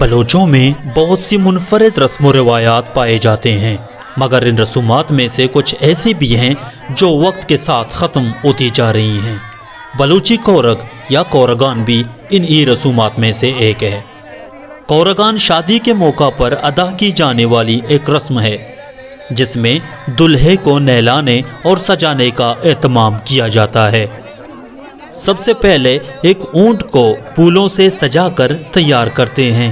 बलोचों में बहुत सी मुनफरद रस्म व रिवायात पाए जाते हैं, मगर इन रसूमात में से कुछ ऐसी भी हैं जो वक्त के साथ ख़त्म होती जा रही हैं। बलूची कोरग या कोरगान भी इन ही रसूमात में से एक है। कोरगान शादी के मौका पर अदा की जाने वाली एक रस्म है जिसमें दुल्हे को नहलाने और सजाने का एहतमाम किया जाता है। सबसे पहले एक ऊंट को फूलों से सजाकर तैयार करते हैं,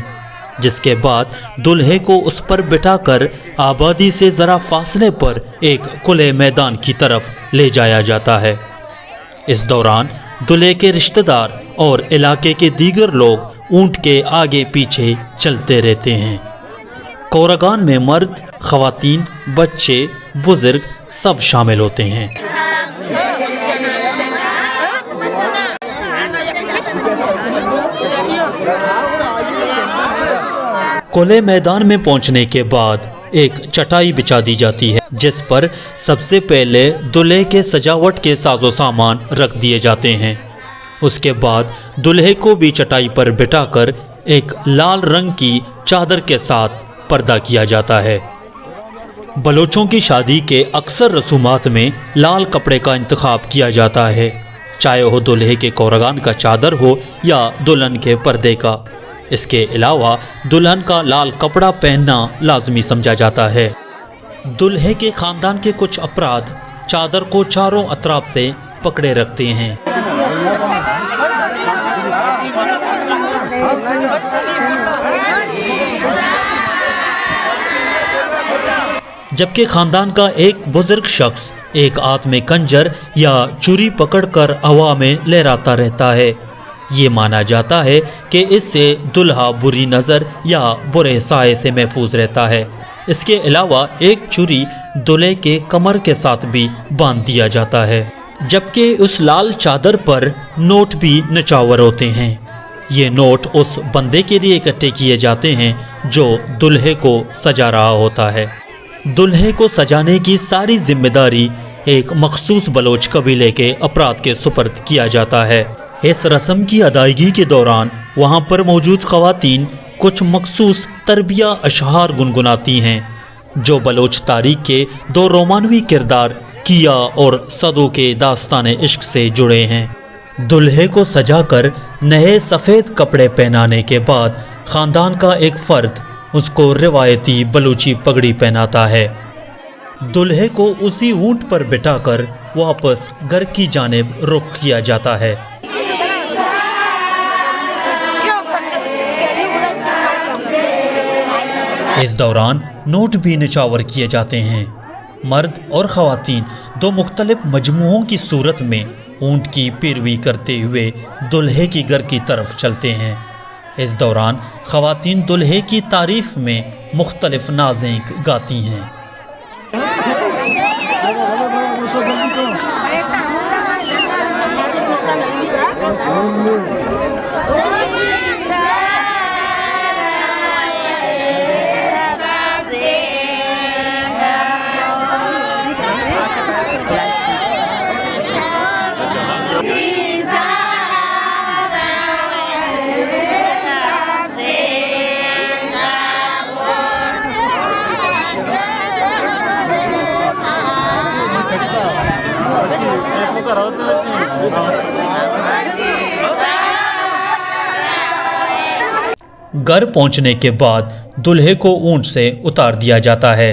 जिसके बाद दुल्हे को उस पर बिठाकर आबादी से ज़रा फासले पर एक खुले मैदान की तरफ ले जाया जाता है। इस दौरान दुल्हे के रिश्तेदार और इलाके के दीगर लोग ऊंट के आगे पीछे चलते रहते हैं। कोरगान में मर्द, ख़वातीन, बच्चे, बुज़ुर्ग सब शामिल होते हैं। खुले मैदान में पहुंचने के बाद एक चटाई बिछा दी जाती है, जिस पर सबसे पहले दूल्हे के सजावट के साजो सामान रख दिए जाते हैं। उसके बाद दूल्हे को भी चटाई पर बिठाकर एक लाल रंग की चादर के साथ पर्दा किया जाता है। बलोचों की शादी के अक्सर रसूमात में लाल कपड़े का इंतखाब किया जाता है, चाहे वो दूल्हे के कोरगान का चादर हो या दुल्हन के पर्दे का। इसके अलावा दुल्हन का लाल कपड़ा पहनना लाजमी समझा जाता है। दुल्हे के ख़ानदान के कुछ अफराद चादर को चारों अतराफ से पकड़े रखते हैं, जबकि ख़ानदान का एक बुजुर्ग शख्स एक हाथ में खंजर या छुरी पकड़कर हवा में लहराता रहता है। ये माना जाता है कि इससे दुल्हा बुरी नज़र या बुरे साए से महफूज रहता है। इसके अलावा एक छुरी दूल्हे के कमर के साथ भी बांध दिया जाता है, जबकि उस लाल चादर पर नोट भी निछावर होते हैं। ये नोट उस बंदे के लिए इकट्ठे किए जाते हैं जो दुल्हे को सजा रहा होता है। दुल्हे को सजाने की सारी जिम्मेदारी एक मखसूस बलोच कबीले के अफराद के सुपर्द किया जाता है। इस रस्म की अदायगी के दौरान वहाँ पर मौजूद ख़वातीन कुछ मखसूस तरबिया अशहार गुनगुनाती हैं, जो बलोच तारीख के दो रोमानवी किरदार किया और सदों के दास्ताने इश्क से जुड़े हैं। दुल्हे को सजाकर नए सफ़ेद कपड़े पहनाने के बाद ख़ानदान का एक फ़र्द उसको रिवायती बलूची पगड़ी पहनाता है। दुल्हे को उसी ऊंट पर बिठाकर वापस घर की जानिब रुख किया जाता है। इस दौरान नोट भी निछावर किए जाते हैं। मर्द और ख़वातीन दो मुख्तलिफ मजमुओं की सूरत में ऊंट की पैरवी करते हुए दुल्हे की घर की तरफ चलते हैं। इस दौरान ख़वातीन दुल्हे की तारीफ में मुख्तलिफ नाज़ें गाती हैं। घर पहुंचने के बाद दुल्हे को ऊंट से उतार दिया जाता है,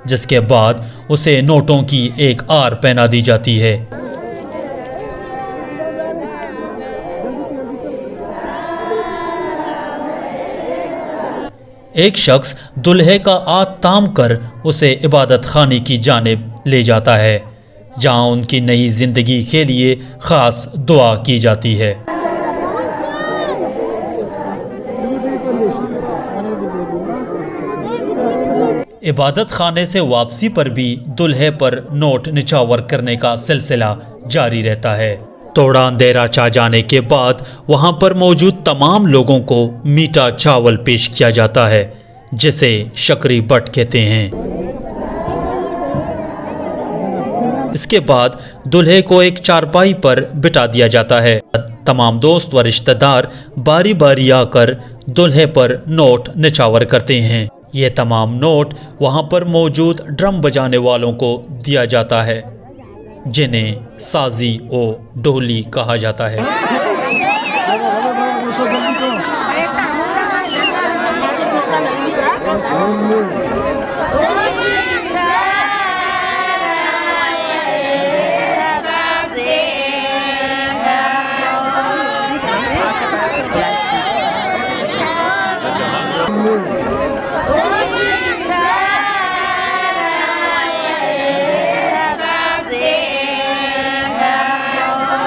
जिसके बाद उसे नोटों की एक आर पहना दी जाती है। एक शख्स दुल्हे का हाथ थाम कर उसे इबादत खाने की जानिब ले जाता है, जहां उनकी नई जिंदगी के लिए खास दुआ की जाती है। इबादत खाने से वापसी पर भी दुल्हे पर नोट निछावर करने का सिलसिला जारी रहता है। थोड़ा अंधेरा छा जाने के बाद वहां पर मौजूद तमाम लोगों को मीठा चावल पेश किया जाता है, जिसे शकरी बट कहते हैं। इसके बाद दुल्हे को एक चारपाई पर बिठा दिया जाता है। तमाम दोस्त व रिश्तेदार बारी बारी आकर दूल्हे पर नोट निछावर करते हैं। ये तमाम नोट वहाँ पर मौजूद ड्रम बजाने वालों को दिया जाता है, जिन्हें साजी ओ ढोली कहा जाता है।